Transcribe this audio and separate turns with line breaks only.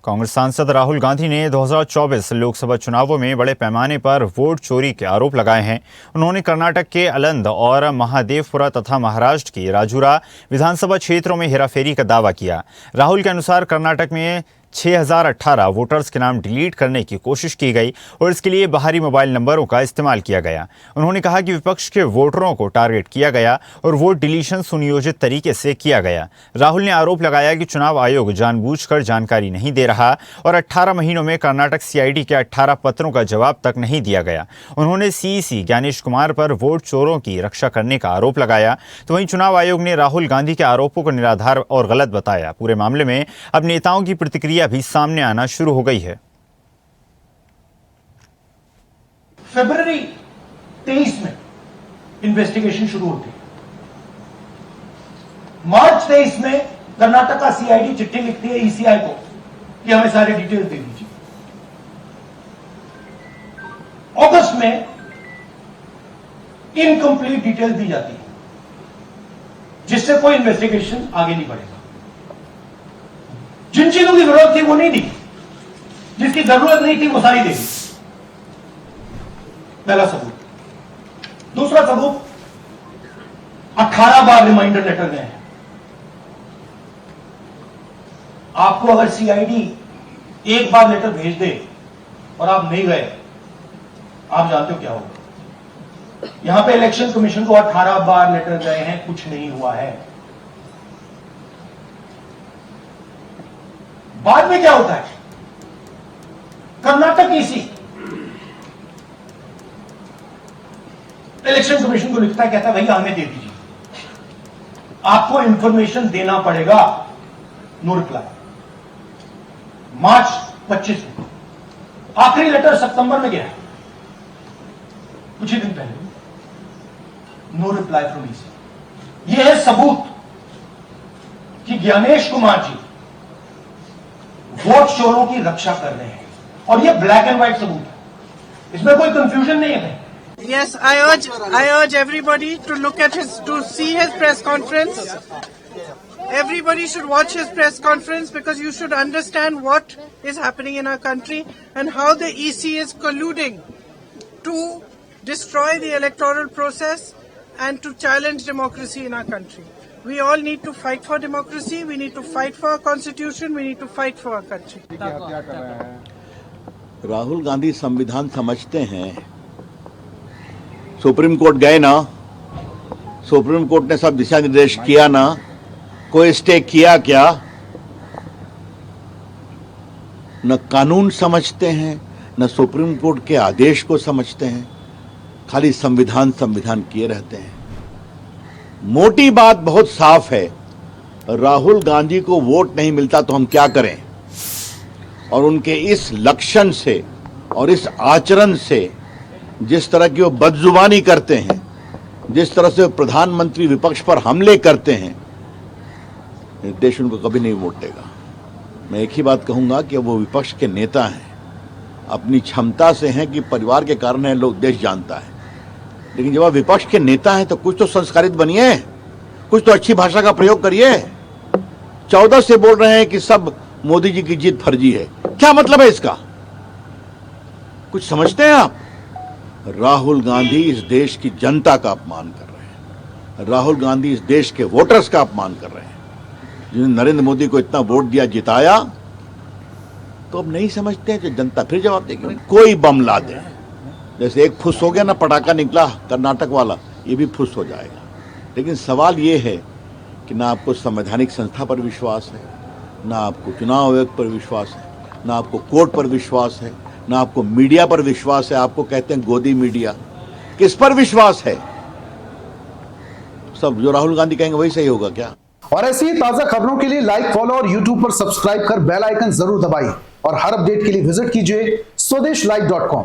कांग्रेस सांसद राहुल गांधी ने 2024 लोकसभा चुनावों में बड़े पैमाने पर वोट चोरी के आरोप लगाए हैं। उन्होंने कर्नाटक के अलंद और महादेवपुरा तथा महाराष्ट्र की राजूरा विधानसभा क्षेत्रों में हेराफेरी का दावा किया। राहुल के अनुसार कर्नाटक में 6018 वोटर्स के नाम डिलीट करने की कोशिश की गई और इसके लिए बाहरी मोबाइल नंबरों का इस्तेमाल किया गया। उन्होंने कहा कि विपक्ष के वोटरों को टारगेट किया गया और वोट डिलीशन सुनियोजित तरीके से किया गया। राहुल ने आरोप लगाया कि चुनाव आयोग जानबूझकर जानकारी नहीं दे रहा और 18 महीनों में कर्नाटक सीआईडी के 18 पत्रों का जवाब तक नहीं दिया गया। उन्होंने सीईसी ज्ञानेश कुमार पर वोट चोरों की रक्षा करने का आरोप लगाया, तो वहीं चुनाव आयोग ने राहुल गांधी के आरोपों को निराधार और गलत बताया। पूरे मामले में अब नेताओं की प्रतिक्रिया भी सामने आना शुरू हो गई है।
फरवरी 23 में इन्वेस्टिगेशन शुरू होती है। मार्च 23 में कर्नाटक का सीआईडी चिट्ठी लिखती है ईसीआई को कि हमें सारी डिटेल दे दीजिए। अगस्त में इनकंप्लीट डिटेल दी जाती है, जिससे कोई इन्वेस्टिगेशन आगे नहीं बढ़ेगा। जिन चीजों की जरूरत थी वो नहीं दी, जिसकी जरूरत नहीं थी वो सारी दे दी। पहला सबूत। दूसरा सबूत, 18 बार रिमाइंडर लेटर गए हैं। आपको अगर सीआईडी एक बार लेटर भेज दे और आप नहीं गए, आप जानते हो क्या होगा। यहां पे इलेक्शन कमीशन को 18 बार लेटर गए हैं, कुछ नहीं हुआ है। बाद में क्या होता है, कर्नाटक ईसी इलेक्शन कमीशन को लिखता है, कहता है भैया हमें दे दीजिए, आपको इंफॉर्मेशन देना पड़ेगा। No reply. मार्च 25 को आखिरी लेटर सितंबर में गया, कुछ ही दिन पहले। No reply from EC. यह है सबूत कि ज्ञानेश कुमार जी वोट चोरों की रक्षा कर रहे हैं, और ये ब्लैक एंड व्हाइट सबूत है, इसमें कोई कंफ्यूजन नहीं है।
Yes, I urge everybody to look at to see his press conference. Everybody should watch his press conference because you should understand what is happening in our country and how the EC is colluding to destroy the electoral process and to challenge democracy in our country. We all need to fight for democracy. We need to fight for our constitution. We need to fight for our country.
Rahul Gandhi संविधान समझते हैं। Supreme court गए ना, supreme court ने सब दिशा निर्देश किया ना, कोई स्टे किया क्या? न कानून समझते हैं, न सुप्रीम कोर्ट के आदेश को समझते हैं, खाली संविधान संविधान किए रहते हैं। मोटी बात बहुत साफ है, राहुल गांधी को वोट नहीं मिलता तो हम क्या करें? और उनके इस लक्षण से और इस आचरण से, जिस तरह की वो बदजुबानी करते हैं, जिस तरह से प्रधानमंत्री विपक्ष पर हमले करते हैं, देश उनको कभी नहीं वोट देगा। मैं एक ही बात कहूंगा कि वो विपक्ष के नेता हैं, अपनी क्षमता से हैं कि परिवार के कारण है, लोग देश जानता है, लेकिन जब आप विपक्ष के नेता हैं तो कुछ तो संस्कारित बनिए, कुछ तो अच्छी भाषा का प्रयोग करिए। 14 से बोल रहे हैं कि सब मोदी जी की जीत फर्जी है, क्या मतलब है इसका? कुछ समझते हैं आप? राहुल गांधी इस देश की जनता का अपमान कर रहे हैं। राहुल गांधी इस देश के वोटर्स का अपमान कर रहे हैं, जिन्होंने नरेंद्र मोदी को इतना वोट दिया, जिताया। तो अब नहीं समझते हैं तो जनता फिर जवाब देगी। कोई बम ला दे, जैसे एक फुस हो गया ना, पटाखा निकला कर्नाटक वाला, ये भी फुस हो जाएगा। लेकिन सवाल ये है कि ना आपको संवैधानिक संस्था पर विश्वास है, ना आपको चुनाव आयोग पर विश्वास है, ना आपको कोर्ट पर विश्वास है, ना आपको मीडिया पर विश्वास है। आपको कहते हैं गोदी मीडिया, किस पर विश्वास है? सब जो राहुल गांधी कहेंगे वही सही होगा क्या?
और ऐसी ही ताजा खबरों के लिए लाइक, फॉलो और यूट्यूब पर सब्सक्राइब कर बेल आइकन जरूर दबाइए, और हर अपडेट के लिए विजिट कीजिए स्वदेशलाइव.com।